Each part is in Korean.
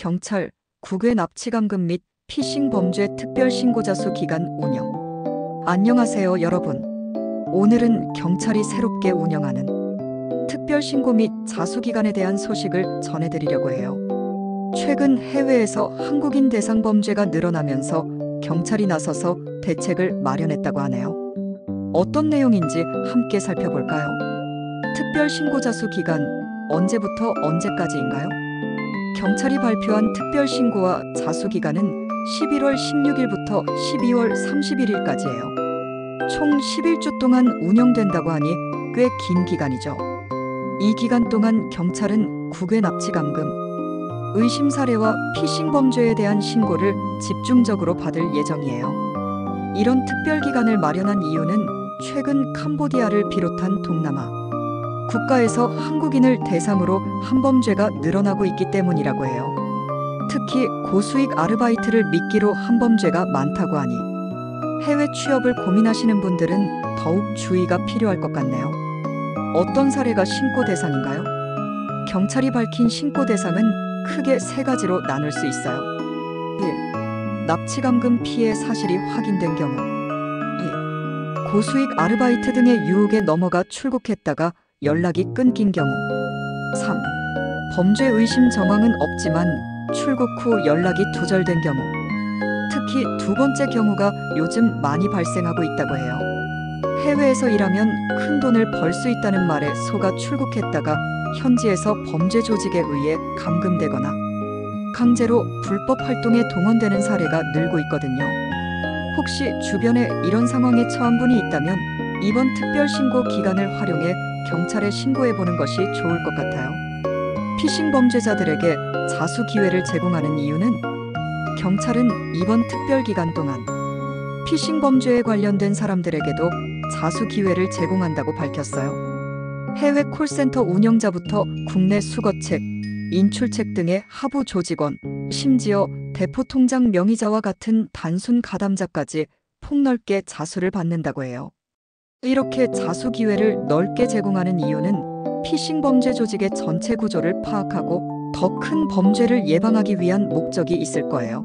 경찰, 국외 납치감금 및 피싱 범죄 특별신고자 수 기간 운영. 안녕하세요 여러분. 오늘은 경찰이 새롭게 운영하는 특별신고 및 자수기간에 대한 소식을 전해드리려고 해요. 최근 해외에서 한국인 대상 범죄가 늘어나면서 경찰이 나서서 대책을 마련했다고 하네요. 어떤 내용인지 함께 살펴볼까요? 특별신고자 수 기간, 언제부터 언제까지인가요? 경찰이 발표한 특별신고와 자수기간은 11월 16일부터 12월 31일까지예요. 총 11주 동안 운영된다고 하니 꽤 긴 기간이죠. 이 기간 동안 경찰은 국외 납치감금, 의심 사례와 피싱 범죄에 대한 신고를 집중적으로 받을 예정이에요. 이런 특별기간을 마련한 이유는 최근 캄보디아를 비롯한 동남아 국가에서 한국인을 대상으로 한범죄가 늘어나고 있기 때문이라고 해요. 특히 고수익 아르바이트를 미끼로 한범죄가 많다고 하니 해외 취업을 고민하시는 분들은 더욱 주의가 필요할 것 같네요. 어떤 사례가 신고 대상인가요? 경찰이 밝힌 신고 대상은 크게 세 가지로 나눌 수 있어요. 1. 납치감금 피해 사실이 확인된 경우. 2. 고수익 아르바이트 등의 유혹에 넘어가 출국했다가 연락이 끊긴 경우. 3. 범죄 의심 정황은 없지만 출국 후 연락이 두절된 경우. 특히 두 번째 경우가 요즘 많이 발생하고 있다고 해요. 해외에서 일하면 큰 돈을 벌 수 있다는 말에 속아 출국했다가 현지에서 범죄 조직에 의해 감금되거나 강제로 불법 활동에 동원되는 사례가 늘고 있거든요. 혹시 주변에 이런 상황에 처한 분이 있다면 이번 특별신고 기간을 활용해 경찰에 신고해보는 것이 좋을 것 같아요. 피싱 범죄자들에게 자수 기회를 제공하는 이유는 경찰은 이번 특별기간 동안 피싱 범죄에 관련된 사람들에게도 자수 기회를 제공한다고 밝혔어요. 해외 콜센터 운영자부터 국내 수거책, 인출책 등의 하부 조직원, 심지어 대포통장 명의자와 같은 단순 가담자까지 폭넓게 자수를 받는다고 해요. 이렇게 자수 기회를 넓게 제공하는 이유는 피싱 범죄 조직의 전체 구조를 파악하고 더 큰 범죄를 예방하기 위한 목적이 있을 거예요.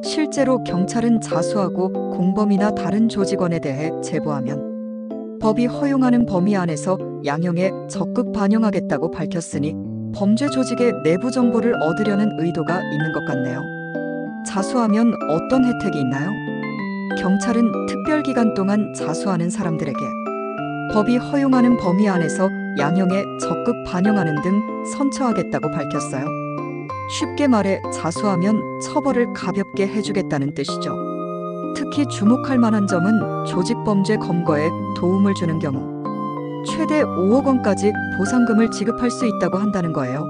실제로 경찰은 자수하고 공범이나 다른 조직원에 대해 제보하면 법이 허용하는 범위 안에서 양형에 적극 반영하겠다고 밝혔으니 범죄 조직의 내부 정보를 얻으려는 의도가 있는 것 같네요. 자수하면 어떤 혜택이 있나요? 경찰은 특별기간 동안 자수하는 사람들에게 법이 허용하는 범위 안에서 양형에 적극 반영하는 등 선처하겠다고 밝혔어요. 쉽게 말해 자수하면 처벌을 가볍게 해주겠다는 뜻이죠. 특히 주목할 만한 점은 조직범죄 검거에 도움을 주는 경우 최대 5억 원까지 보상금을 지급할 수 있다고 한다는 거예요.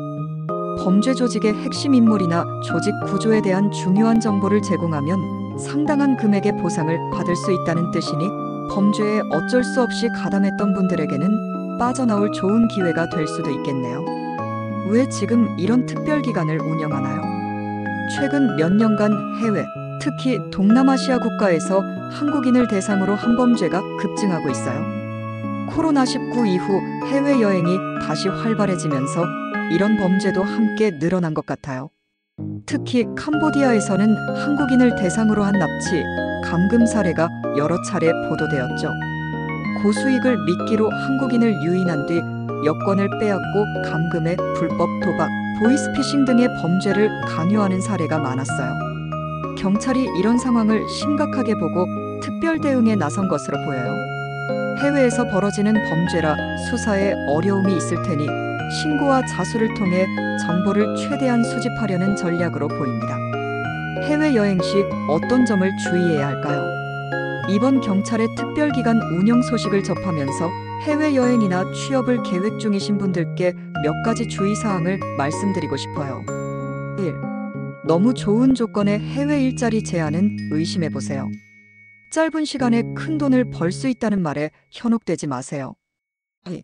범죄 조직의 핵심 인물이나 조직 구조에 대한 중요한 정보를 제공하면 상당한 금액의 보상을 받을 수 있다는 뜻이니 범죄에 어쩔 수 없이 가담했던 분들에게는 빠져나올 좋은 기회가 될 수도 있겠네요. 왜 지금 이런 특별기간을 운영하나요? 최근 몇 년간 해외, 특히 동남아시아 국가에서 한국인을 대상으로 한범죄가 급증하고 있어요. 코로나19 이후 해외여행이 다시 활발해지면서 이런 범죄도 함께 늘어난 것 같아요. 특히 캄보디아에서는 한국인을 대상으로 한 납치, 감금 사례가 여러 차례 보도되었죠. 고수익을 미끼로 한국인을 유인한 뒤 여권을 빼앗고 감금해 불법 도박, 보이스피싱 등의 범죄를 강요하는 사례가 많았어요. 경찰이 이런 상황을 심각하게 보고 특별 대응에 나선 것으로 보여요. 해외에서 벌어지는 범죄라 수사에 어려움이 있을 테니 신고와 자수를 통해 정보를 최대한 수집하려는 전략으로 보입니다. 해외여행 시 어떤 점을 주의해야 할까요? 이번 경찰의 특별기간 운영 소식을 접하면서 해외여행이나 취업을 계획 중이신 분들께 몇 가지 주의사항을 말씀드리고 싶어요. 1. 너무 좋은 조건의 해외 일자리 제안은 의심해보세요. 짧은 시간에 큰 돈을 벌 수 있다는 말에 현혹되지 마세요. 2.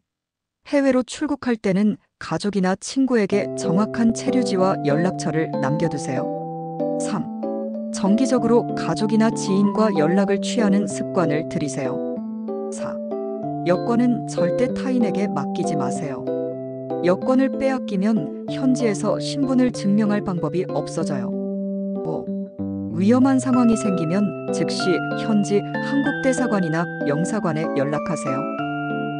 해외로 출국할 때는 가족이나 친구에게 정확한 체류지와 연락처를 남겨두세요. 3. 정기적으로 가족이나 지인과 연락을 취하는 습관을 들이세요. 4. 여권은 절대 타인에게 맡기지 마세요. 여권을 빼앗기면 현지에서 신분을 증명할 방법이 없어져요. 위험한 상황이 생기면 즉시 현지 한국 대사관이나 영사관에 연락하세요.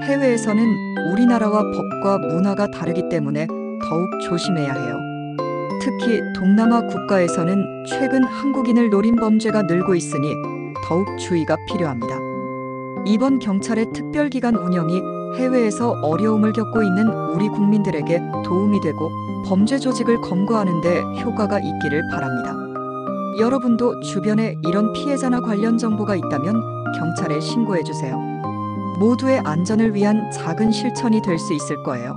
해외에서는 우리나라와 법과 문화가 다르기 때문에 더욱 조심해야 해요. 특히 동남아 국가에서는 최근 한국인을 노린 범죄가 늘고 있으니 더욱 주의가 필요합니다. 이번 경찰의 특별기간 운영이 해외에서 어려움을 겪고 있는 우리 국민들에게 도움이 되고 범죄 조직을 검거하는 데 효과가 있기를 바랍니다. 여러분도 주변에 이런 피해자나 관련 정보가 있다면 경찰에 신고해 주세요. 모두의 안전을 위한 작은 실천이 될 수 있을 거예요.